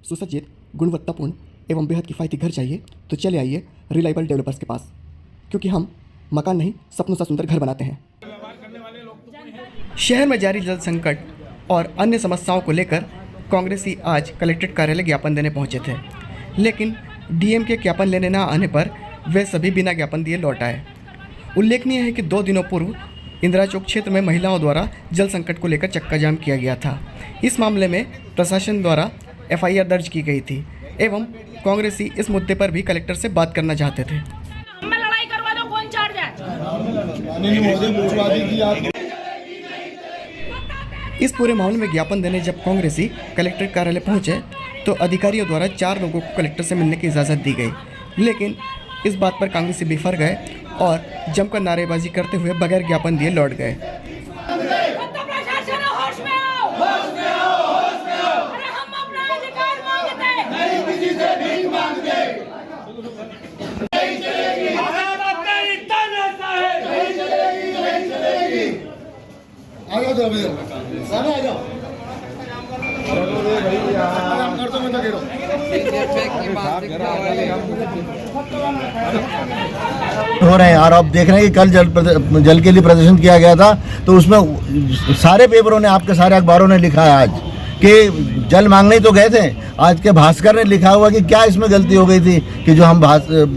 सुसज्जित, गुणवत्तापूर्ण एवं बेहद किफ़ायती घर चाहिए तो चले आइए रिलायबल डेवलपर्स के पास, क्योंकि हम मकान नहीं सपनों सा सुंदर घर बनाते हैं। शहर में जारी जल संकट और अन्य समस्याओं को लेकर कांग्रेसी आज कलेक्ट्रेट कार्यालय ज्ञापन देने पहुंचे थे, लेकिन डीएम के ज्ञापन लेने न आने पर वे सभी बिना ज्ञापन दिए लौट आए। उल्लेखनीय है कि 2 दिनों पूर्व इंदिरा चौक क्षेत्र में महिलाओं द्वारा जल संकट को लेकर चक्का जाम किया गया था। इस मामले में प्रशासन द्वारा एफआईआर दर्ज की गई थी एवं कांग्रेसी इस मुद्दे पर भी कलेक्टर से बात करना चाहते थे। लड़ाई करवा दो, कौन चार्ज है? इस पूरे मामले में ज्ञापन देने जब कांग्रेसी कलेक्ट्रेट कार्यालय पहुंचे तो अधिकारियों द्वारा 4 लोगों को कलेक्टर से मिलने की इजाज़त दी गई, लेकिन इस बात पर कांग्रेसी बिफर गए और जमकर नारेबाजी करते हुए बगैर ज्ञापन दिए लौट गए। हो रहे हैं और आप देख रहे हैं कि कल जल के लिए प्रदर्शन किया गया था, तो उसमें सारे पेपरों ने, आपके सारे अखबारों ने लिखा है आज कि जल मांगने तो गए थे। आज के भास्कर ने लिखा हुआ कि क्या इसमें गलती हो गई थी कि जो हम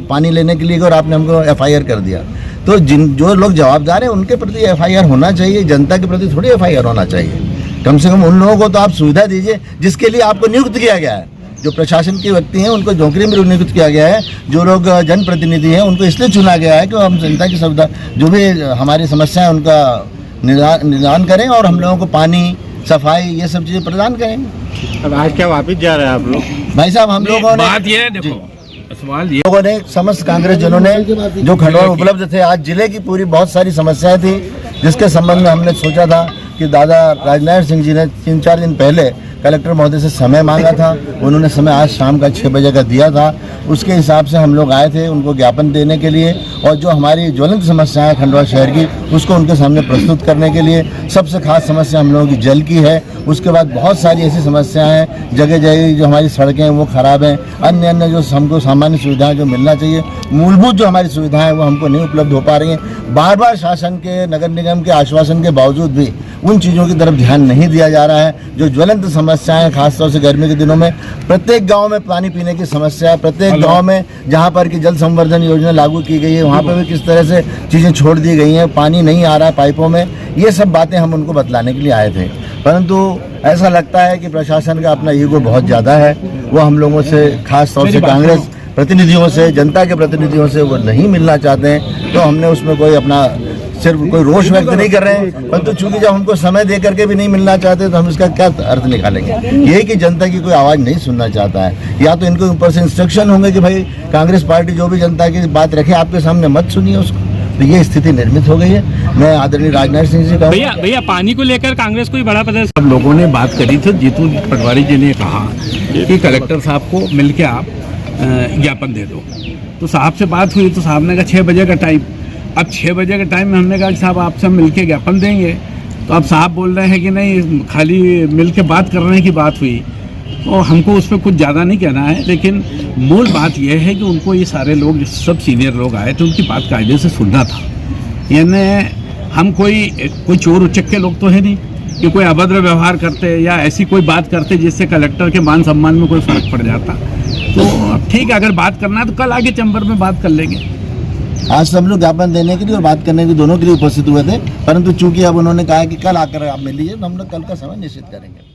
पानी लेने के लिए गए और आपने हमको एफआईआर कर दिया। तो जो लोग जवाबदार हैं उनके प्रति एफआईआर होना चाहिए, जनता के प्रति थोड़ी एफआईआर होना चाहिए। कम से कम उन लोगों को तो आप सुविधा दीजिए जिसके लिए आपको नियुक्त किया गया है। जो प्रशासन के व्यक्ति हैं उनको नौकरी में नियुक्त किया गया है, जो लोग जनप्रतिनिधि हैं उनको इसलिए चुना गया है कि हम जनता की सुविधा, जो भी हमारी समस्या है उनका निदान करें और हम लोगों को पानी, सफाई, ये सब चीज़ें प्रदान करेंगे। अब आज क्या वापस जा रहे हैं आप लोग? भाई साहब, हम लोगों ने बात ये देखो, सवाल ये लोगों ने, समस्त कांग्रेस जनों ने जो खंडवा उपलब्ध थे, आज जिले की पूरी बहुत सारी समस्याएं थी जिसके संबंध में हमने सोचा था कि दादा राजनारायण सिंह जी ने 3-4 दिन पहले कलेक्टर महोदय से समय मांगा था। उन्होंने समय आज शाम का 6 बजे का दिया था। उसके हिसाब से हम लोग आए थे उनको ज्ञापन देने के लिए और जो हमारी ज्वलंत समस्या है खंडवा शहर की उसको उनके सामने प्रस्तुत करने के लिए। सबसे खास समस्या हम लोगों की जल की है। उसके बाद बहुत सारी ऐसी समस्याएं हैं, जगह जगह जो हमारी सड़कें हैं वो ख़राब हैं, अन्य जो हमको सामान्य सुविधाएं जो मिलना चाहिए, मूलभूत जो हमारी सुविधाएं वो हमको नहीं उपलब्ध हो पा रही हैं। बार बार शासन के, नगर निगम के आश्वासन के बावजूद भी उन चीज़ों की तरफ ध्यान नहीं दिया जा रहा है। जो ज्वलंत समस्याएं, खासतौर से गर्मी के दिनों में प्रत्येक गांव में पानी पीने की समस्या है, प्रत्येक गांव में जहां पर कि जल संवर्धन योजना लागू की गई है वहां पर भी किस तरह से चीज़ें छोड़ दी गई हैं, पानी नहीं आ रहा है पाइपों में। ये सब बातें हम उनको बतलाने के लिए आए थे, परंतु ऐसा लगता है कि प्रशासन का अपना ईगो बहुत ज़्यादा है। वो हम लोगों से, खासतौर से कांग्रेस प्रतिनिधियों से, जनता के प्रतिनिधियों से वो नहीं मिलना चाहते हैं। तो हमने उसमें कोई अपना सिर्फ कोई रोष व्यक्त नहीं कर रहे हैं, परंतु चूंकि जब हमको समय दे करके भी नहीं मिलना चाहते तो हम इसका क्या अर्थ निकालेंगे। यही कि जनता की कोई आवाज़ नहीं सुनना चाहता है, या तो इनको ऊपर से इंस्ट्रक्शन होंगे कि भाई कांग्रेस पार्टी जो भी जनता की बात रखे आपके सामने मत सुनिए उसको। तो ये स्थिति निर्मित हो गई है। मैं आदरणीय राजनारायण सिंह जी का भैया पानी को लेकर कांग्रेस को बड़ा प्रदर्शन, सब लोगों ने बात करी थी। जीतू पटवारी जी ने कहा कि कलेक्टर साहब को मिलके आप ज्ञापन दे दो, तो साहब से बात हुई तो साहब ने कहा 6 बजे का टाइम। अब 6 बजे के टाइम में हमने कहा कि साहब आपसे हम मिलके ज्ञापन देंगे, तो अब साहब बोल रहे हैं कि नहीं, खाली मिलके बात करने की बात हुई। तो हमको उस पर कुछ ज़्यादा नहीं कहना है, लेकिन मूल बात यह है कि उनको ये सारे लोग, जो सब सीनियर लोग आए थे, उनकी बात कायदे से सुनना था। यानी हम कोई चोर उचक्के लोग तो है नहीं कि कोई अभद्र व्यवहार करते या ऐसी कोई बात करते जिससे कलेक्टर के मान सम्मान में कोई फ़र्क पड़ जाता। तो ठीक है, अगर बात करना है तो कल आगे चैम्बर में बात कर लेंगे। आज सब लोग ज्ञापन देने के लिए और बात करने के लिए दोनों के लिए उपस्थित हुए थे, परंतु चूंकि अब उन्होंने कहा कि कल आकर आप मिल लीजिए, तो हम लोग कल का समय निश्चित करेंगे।